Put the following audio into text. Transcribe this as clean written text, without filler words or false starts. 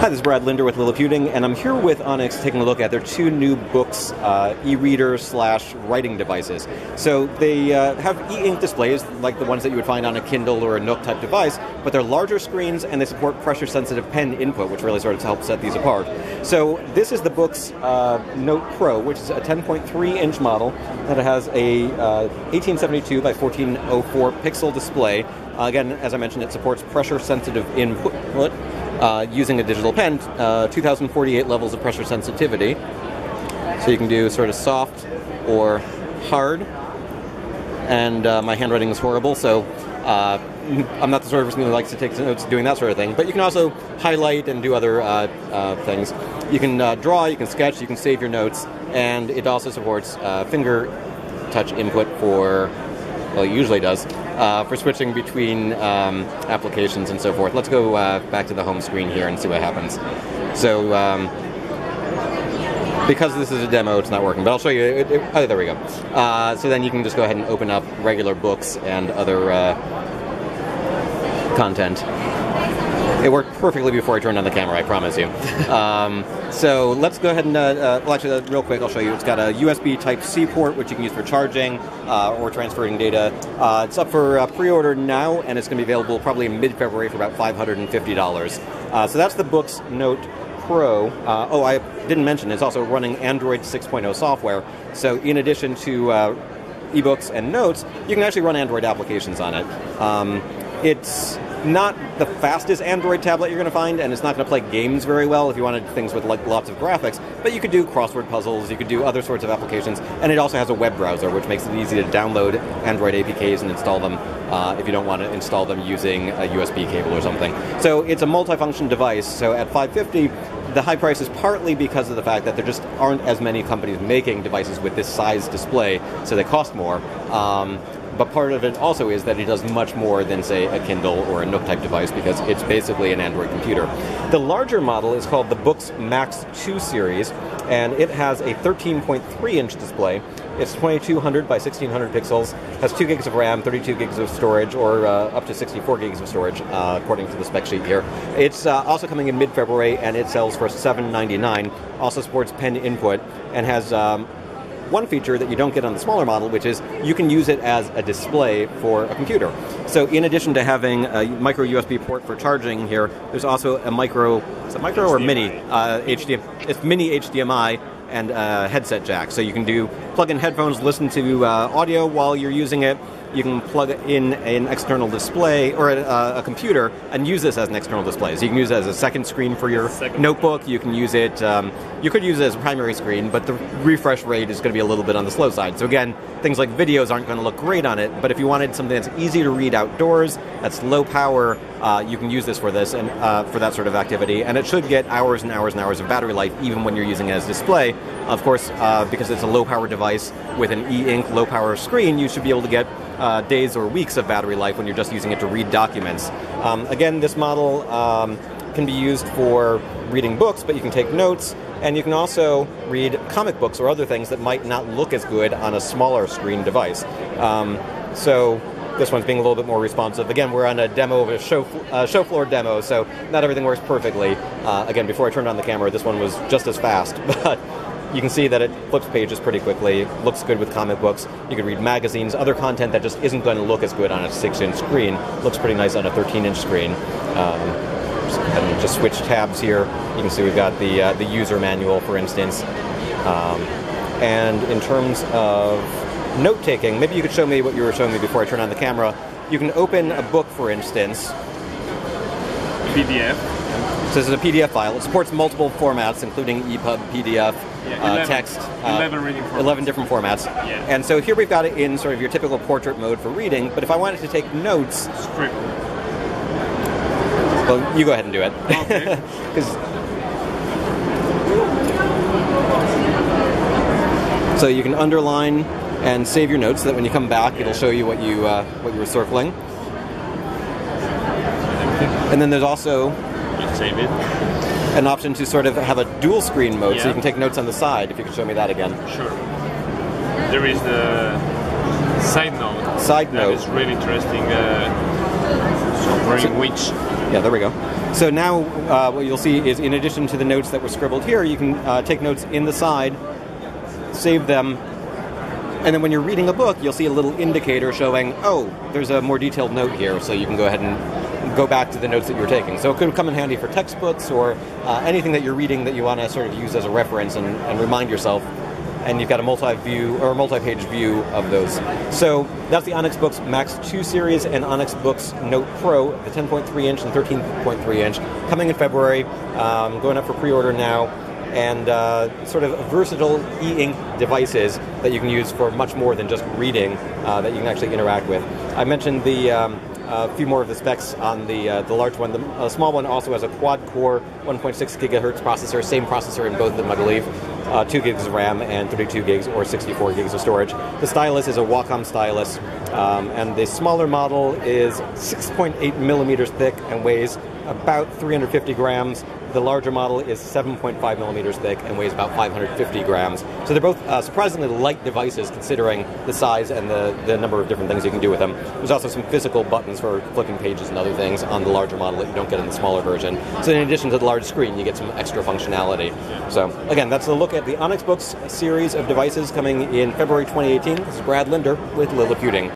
Hi, this is Brad Linder with Liliputing, and I'm here with Onyx taking a look at their two new Boox e-reader / writing devices. So they have e-ink displays like the ones that you would find on a Kindle or a Nook type device, but they're larger screens and they support pressure-sensitive pen input, which really sort of helps set these apart. So this is the Boox Note Pro, which is a 10.3-inch model that has a 1872 by 1404 pixel display. Again, as I mentioned, it supports pressure-sensitive input. Using a digital pen, 2048 levels of pressure sensitivity. So you can do sort of soft or hard. And my handwriting is horrible, so I'm not the sort of person who likes to take notes doing that sort of thing. But you can also highlight and do other things. You can draw, you can sketch, you can save your notes, and it also supports finger touch input for, well, it usually does, for switching between applications and so forth. Let's go back to the home screen here and see what happens. So, because this is a demo, it's not working, but I'll show you. Oh, there we go. So then you can just go ahead and open up regular books and other content. It worked perfectly before I turned on the camera, I promise you. So let's go ahead and, well, actually, real quick, I'll show you. It's got a USB Type-C port, which you can use for charging or transferring data. It's up for pre-order now, and it's going to be available probably in mid-February for about $550. So that's the Boox Note Pro. Oh, I didn't mention, it's also running Android 6.0 software. So in addition to ebooks and notes, you can actually run Android applications on it. It's not the fastest Android tablet you're going to find, and it's not going to play games very well if you wanted things with like lots of graphics, but you could do crossword puzzles, you could do other sorts of applications, and it also has a web browser, which makes it easy to download Android APKs and install them if you don't want to install them using a USB cable or something. So it's a multifunction device, so at $550, the high price is partly because of the fact that there just aren't as many companies making devices with this size display, so they cost more. But part of it also is that it does much more than, say, a Kindle or a Nook type device because it's basically an Android computer. The larger model is called the Boox Max 2 series, and it has a 13.3-inch display. It's 2200 by 1600 pixels, has 2 gigs of RAM, 32 gigs of storage, or up to 64 gigs of storage, according to the spec sheet here. It's also coming in mid-February, and it sells for $799. Also supports pen input, and has one feature that you don't get on the smaller model, which is you can use it as a display for a computer. So in addition to having a micro USB port for charging here, there's also a micro, is it micro or mini? HDMI, it's mini HDMI and a headset jack. So you can plug in headphones, listen to audio while you're using it. You can plug in an external display or a computer and use this as an external display. So you can use it as a second screen for your notebook. You can use it, you could use it as a primary screen, but the refresh rate is going to be a little bit on the slow side. So again, things like videos aren't going to look great on it, but if you wanted something that's easy to read outdoors, that's low power, you can use this for this and for that sort of activity. And it should get hours and hours and hours of battery life even when you're using it as a display. Of course, because it's a low power device with an e-ink low power screen, you should be able to get days or weeks of battery life when you're just using it to read documents. Again, this model can be used for reading books, but you can take notes, and you can also read comic books or other things that might not look as good on a smaller screen device. So this one's being a little bit more responsive. Again, we're on a demo of a show floor demo, so not everything works perfectly. Again, before I turned on the camera, this one was just as fast, but you can see that it flips pages pretty quickly, looks good with comic books. You can read magazines, other content that just isn't going to look as good on a 6-inch screen. Looks pretty nice on a 13-inch screen. And just switch tabs here. You can see we've got the user manual, for instance. And in terms of note-taking, maybe you could show me what you were showing me before I turn on the camera. You can open a book, for instance. PDF. So this is a PDF file. It supports multiple formats, including EPUB, PDF, 11, text. 11 reading formats. 11 different formats. Yeah. And so here we've got it in sort of your typical portrait mode for reading, but if I wanted to take notes... Script. Well, you go ahead and do it. Okay. So you can underline and save your notes so that when you come back, it'll show you what you were circling. And then there's also... Save it. An option to sort of have a dual screen mode, yeah. So you can take notes on the side, if you could show me that again. Sure. There is the side note. Side note. That is really interesting, which... Yeah, there we go. So now what you'll see is, in addition to the notes that were scribbled here, you can take notes in the side, save them, and then when you're reading a book, you'll see a little indicator showing, oh, there's a more detailed note here, so you can go ahead and go back to the notes that you're taking. So it could come in handy for textbooks or anything that you're reading that you want to sort of use as a reference and remind yourself. And you've got a multi-view or a multi-page view of those. So that's the Onyx Boox Max 2 series and Onyx Boox Note Pro, the 10.3 inch and 13.3 inch, coming in February, going up for pre-order now, and sort of versatile e-ink devices that you can use for much more than just reading, that you can actually interact with. I mentioned a few more of the specs on the large one. The small one also has a quad-core 1.6 gigahertz processor, same processor in both of them, I believe. 2 gigs of RAM and 32 gigs or 64 gigs of storage. The stylus is a Wacom stylus, and the smaller model is 6.8 millimeters thick and weighs about 350 grams. The larger model is 7.5 millimeters thick and weighs about 550 grams. So they're both surprisingly light devices considering the size and the number of different things you can do with them. There's also some physical buttons for flipping pages and other things on the larger model that you don't get in the smaller version. So in addition to the large screen, you get some extra functionality. So again, that's a look at the Onyx Boox series of devices coming in February 2018. This is Brad Linder with Liliputing.